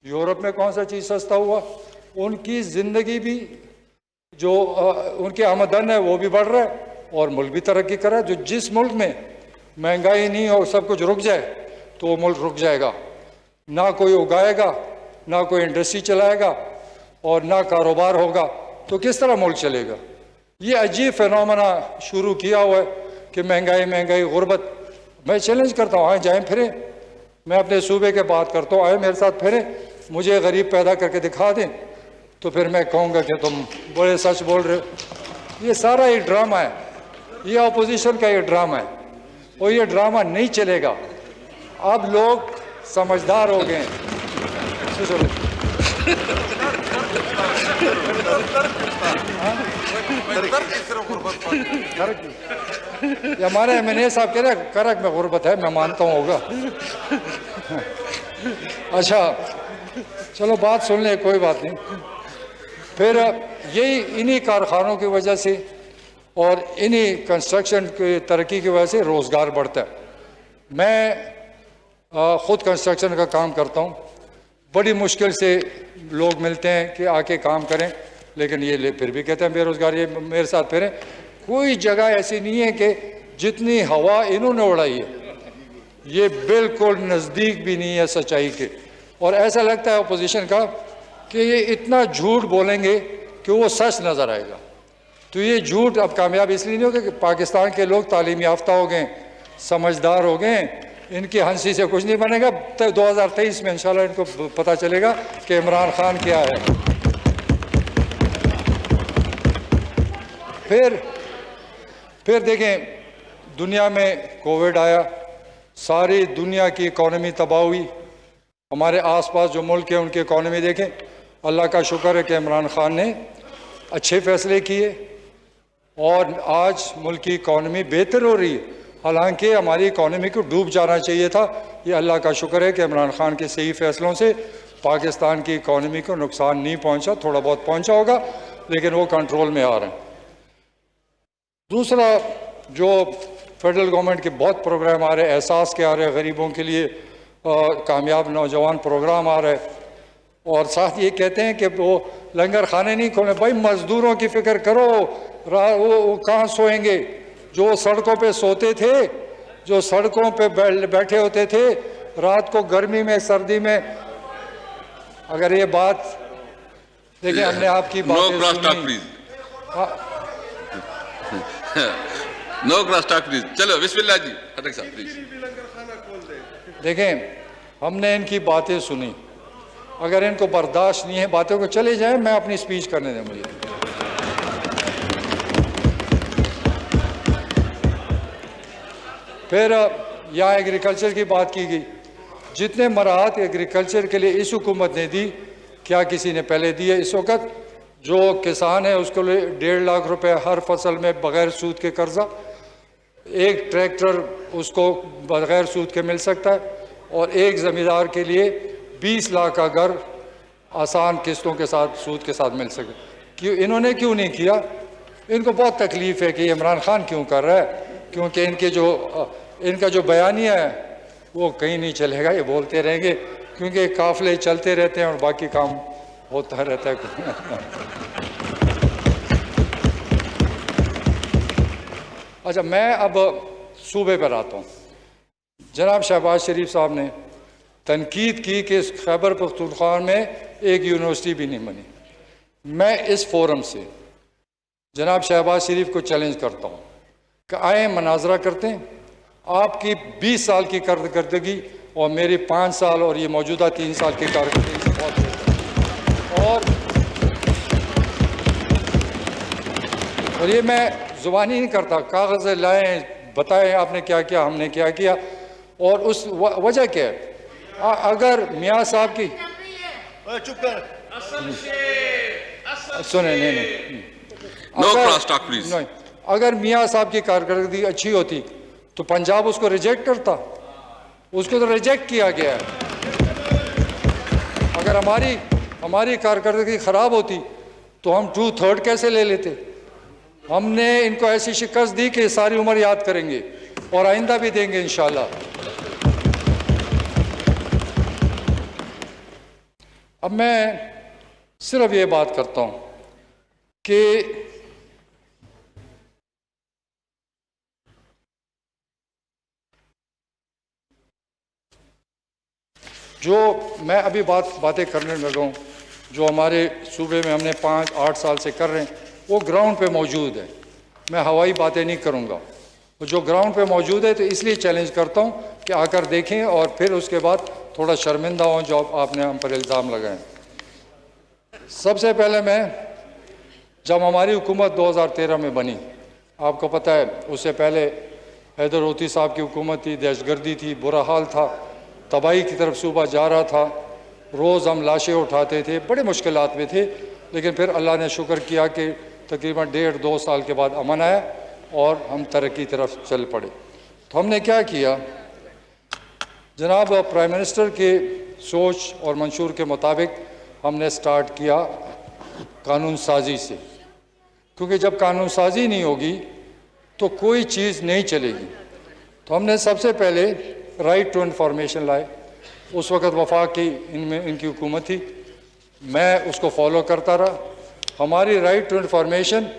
Europe में कौन सा चीज़ सस्ता हुआ? उनकी ज़िंदगी भी जो उनकी आमदन है वो भी बढ़ रहा है और मुल्क भी तरक्की कर रहा है। जो जिस मुल्क में महंगाई नहीं हो, सब कुछ रुक जाए, तो वो मुल्क रुक जाएगा। ना कोई उगाएगा, ना कोई इंडस्ट्री चलाएगा और ना कारोबार होगा, तो किस तरह मुल्क चलेगा? ये अजीब फिनोमेना शुरू किया हुआ है कि महंगाई महंगाई गुर्बत। मैं चैलेंज करता हूँ, आए जाएँ फिरें, मैं अपने सूबे के बात करता हूँ, आए मेरे साथ फिरें, मुझे गरीब पैदा करके दिखा दें, तो फिर मैं कहूँगा कि तुम बड़े सच बोल रहे हो। ये सारा एक ड्रामा है, ये अपोजिशन का ये ड्रामा है और ये ड्रामा नहीं चलेगा। अब लोग समझदार हो गए हैं। हमारे MNA साहब कह रहे करक में गुर्बत है, मैं मानता हूँ होगा। अच्छा चलो बात सुन ले, कोई बात नहीं। फिर यही इन्हीं कारखानों की वजह से और इन्हीं कंस्ट्रक्शन की तरक्की की वजह से रोज़गार बढ़ता है। मैं ख़ुद कंस्ट्रक्शन का काम करता हूँ, बड़ी मुश्किल से लोग मिलते हैं कि आके काम करें, लेकिन ये फिर भी कहते हैं बेरोज़गार। ये मेरे साथ फिरें, कोई जगह ऐसी नहीं है कि जितनी हवा इन्होंने उड़ाई है, ये बिल्कुल नज़दीक भी नहीं है सच्चाई के। और ऐसा लगता है अपोजिशन का कि ये इतना झूठ बोलेंगे कि वो सच नज़र आएगा। तो ये झूठ अब कामयाब इसलिए नहीं होगा कि पाकिस्तान के लोग तालीम याफ्ता हो गए, समझदार हो गए, इनकी हंसी से कुछ नहीं बनेगा। 2023 में इंशाल्लाह इनको पता चलेगा कि इमरान खान क्या है। फिर देखें, दुनिया में कोविड आया, सारी दुनिया की इकॉनमी तबाह हुई। हमारे आसपास जो मुल्क हैं उनकी इकॉनमी देखें, अल्लाह का शुक्र है कि इमरान खान ने अच्छे फैसले किए और आज मुल्क की इकॉनमी बेहतर हो रही है। हालांकि हमारी इकॉनमी को डूब जाना चाहिए था। ये अल्लाह का शुक्र है कि इमरान खान के सही फैसलों से पाकिस्तान की इकॉनमी को नुकसान नहीं पहुंचा, थोड़ा बहुत पहुंचा होगा, लेकिन वो कंट्रोल में आ रहे हैं। दूसरा, जो फेडरल गवर्नमेंट के बहुत प्रोग्राम आ रहे हैं, एहसास के आ रहे हैं, गरीबों के लिए कामयाब नौजवान प्रोग्राम आ रहे हैं, और साथ ये कहते हैं कि वो लंगर खाने नहीं खोले। भाई मजदूरों की फिक्र करो, वो कहाँ सोएंगे? जो सड़कों पे सोते थे, जो सड़कों पे बैठे होते थे रात को, गर्मी में सर्दी में। अगर ये बात देखिए, हमने आपकी बात नो क्रॉस टॉक प्लीज। चलो बिस्मिल्लाह जी, खटक साहब प्लीज। देखें, हमने इनकी बातें सुनी, अगर इनको बर्दाश्त नहीं है बातों को, चले जाएं, मैं अपनी स्पीच करने दें मुझे। फिर यहाँ एग्रीकल्चर की बात की गई। जितने मराहत एग्रीकल्चर के लिए इस हुकूमत ने दी, क्या किसी ने पहले दिए? इस वक्त जो किसान है उसको लिए 1.5 लाख रुपए हर फसल में बग़ैर सूद के कर्जा, एक ट्रैक्टर उसको बग़ैर सूद के मिल सकता है, और एक ज़मींदार के लिए 20 लाख का घर आसान किस्तों के साथ, सूद के साथ मिल सके। क्यों इन्होंने क्यों नहीं किया? इनको बहुत तकलीफ़ है कि इमरान खान क्यों कर रहा है, क्योंकि इनका जो बयानिया है वो कहीं नहीं चलेगा, ये बोलते रहेंगे, क्योंकि काफ़िले चलते रहते हैं और बाकी काम होता रहता है। अच्छा, मैं अब सूबे पर आता हूँ। जनाब शहबाज शरीफ साहब ने तनकीद की कि खैबर पख्तूनख्वा में एक यूनिवर्सिटी भी नहीं बनी। मैं इस फोरम से जनाब शहबाज शरीफ को चैलेंज करता हूँ कि आए मनाजरा करते हैं। आपकी 20 साल की कारकर्दगी और मेरी 5 साल और ये मौजूदा 3 साल की कारकर्दगी से बहुत और ये मैं ज़ुबानी नहीं करता, कागज़ लाएँ, बताएं आपने क्या किया, हमने क्या किया, और उस वजह क्या है। अगर मियाँ साहब की चुप कर, सुने, नहीं, अगर मियाँ साहब की कारकर्दगी अच्छी होती तो पंजाब उसको रिजेक्ट करता, उसको तो रिजेक्ट किया गया है। अगर हमारी कारकर्दगी ख़राब होती तो हम 2/3 कैसे ले लेते? हमने इनको ऐसी शिकस्त दी कि सारी उम्र याद करेंगे और आइंदा भी देंगे इंशाल्लाह। अब मैं सिर्फ ये बात करता हूँ कि जो मैं अभी बातें करने लगा हूँ, जो हमारे सूबे में हमने 5-8 साल से कर रहे हैं, वो ग्राउंड पे मौजूद है। मैं हवाई बातें नहीं करूँगा, तो जो ग्राउंड पे मौजूद है, तो इसलिए चैलेंज करता हूँ कि आकर देखें और फिर उसके बाद थोड़ा शर्मिंदा हों जो आपने हम पर इल्ज़ाम लगाए। सबसे पहले जब हमारी हुकूमत 2013 में बनी, आपको पता है उससे पहले हैदर होती साहब की हुकूमत थी, दहशतगर्दी थी, बुरा हाल था, तबाही की तरफ सूबा जा रहा था, रोज़ हम लाशें उठाते थे, बड़े मुश्किलात में थे। लेकिन फिर अल्लाह ने शुक्र किया कि तकरीबन 1.5-2 साल के बाद अमन आया और हम तरक्की की तरफ चल पड़े। तो हमने क्या किया, जनाब प्राइम मिनिस्टर के सोच और मंशूर के मुताबिक हमने स्टार्ट किया कानून साजी से, क्योंकि जब कानून साजी नहीं होगी तो कोई चीज़ नहीं चलेगी। तो हमने सबसे पहले राइट टू इन्फॉर्मेशन लाए। उस वक़्त वफाक की इनकी हुकूमत थी, मैं उसको फॉलो करता रहा। हमारी राइट टू इन्फॉर्मेशन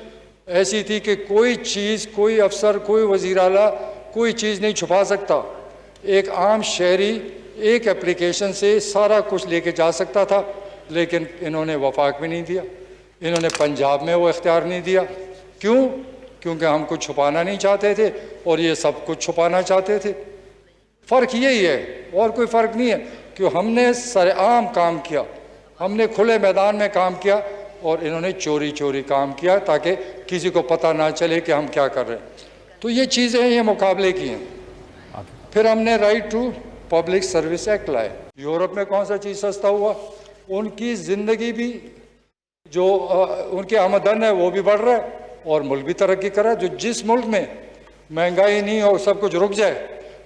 ऐसी थी कि कोई चीज़, कोई अफसर, कोई वज़ीर आला कोई चीज़ नहीं छुपा सकता। एक आम शहरी एक एप्लीकेशन से सारा कुछ लेके जा सकता था, लेकिन इन्होंने वफाक में नहीं दिया, इन्होंने पंजाब में वो इख्तियार नहीं दिया। क्यों? क्योंकि हम कुछ छुपाना नहीं चाहते थे और ये सब कुछ छुपाना चाहते थे। फ़र्क यही है और कोई फ़र्क नहीं है कि हमने सरेआम काम किया, हमने खुले मैदान में काम किया और इन्होंने चोरी चोरी काम किया ताकि किसी को पता ना चले कि हम क्या कर रहे हैं। तो ये चीज़ें ये मुकाबले की हैं। फिर हमने right to public service act लाए। यूरोप में कौन सा चीज़ सस्ता हुआ? उनकी ज़िंदगी भी, जो उनकी आमदन है वो भी बढ़ रहा है और मुल्क भी तरक्की कर रहा है। जो जिस मुल्क में महंगाई नहीं हो, सब कुछ रुक जाए,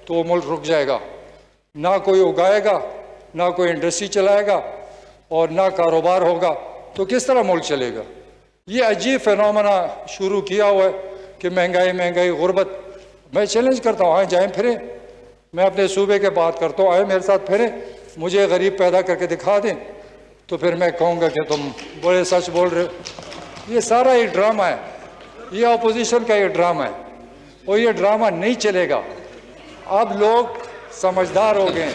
तो वो मुल्क रुक जाएगा। ना कोई उगाएगा, ना कोई इंडस्ट्री चलाएगा और ना कारोबार होगा, तो किस तरह मुल्क चलेगा? ये अजीब फिनोमेना शुरू किया हुआ है कि महंगाई महंगाई गुर्बत। मैं चैलेंज करता हूँ, आए जाएँ फिरें, मैं अपने सूबे के बात करता हूँ, आए मेरे साथ फिरें, मुझे गरीब पैदा करके दिखा दें, तो फिर मैं कहूँगा कि तुम बड़े सच बोल रहे हो। ये सारा एक ड्रामा है, ये अपोजिशन का ये ड्रामा है और ये ड्रामा नहीं चलेगा। अब लोग समझदार हो गए हैं।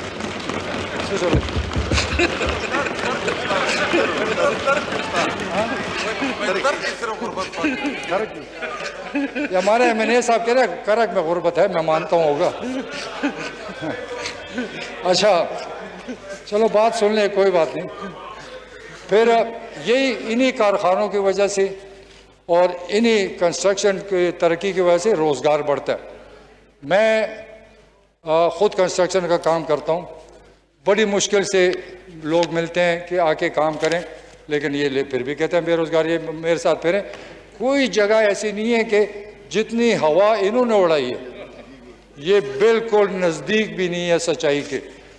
ये हमारे MNA साहब कह रहे हैं करक में गुर्बत है, मैं मानता हूँ होगा। अच्छा चलो बात सुन ले, कोई बात नहीं। फिर यही इन्हीं कारखानों की वजह से और इन्हीं कंस्ट्रक्शन की तरक्की की वजह से रोज़गार बढ़ता है। मैं ख़ुद कंस्ट्रक्शन का काम करता हूँ, बड़ी मुश्किल से लोग मिलते हैं कि आके काम करें, लेकिन ये फिर भी कहते हैं बेरोज़गार। ये मेरे साथ फिरें, कोई जगह ऐसी नहीं है कि जितनी हवा इन्होंने उड़ाई है, ये बिल्कुल नज़दीक भी नहीं है सच्चाई के।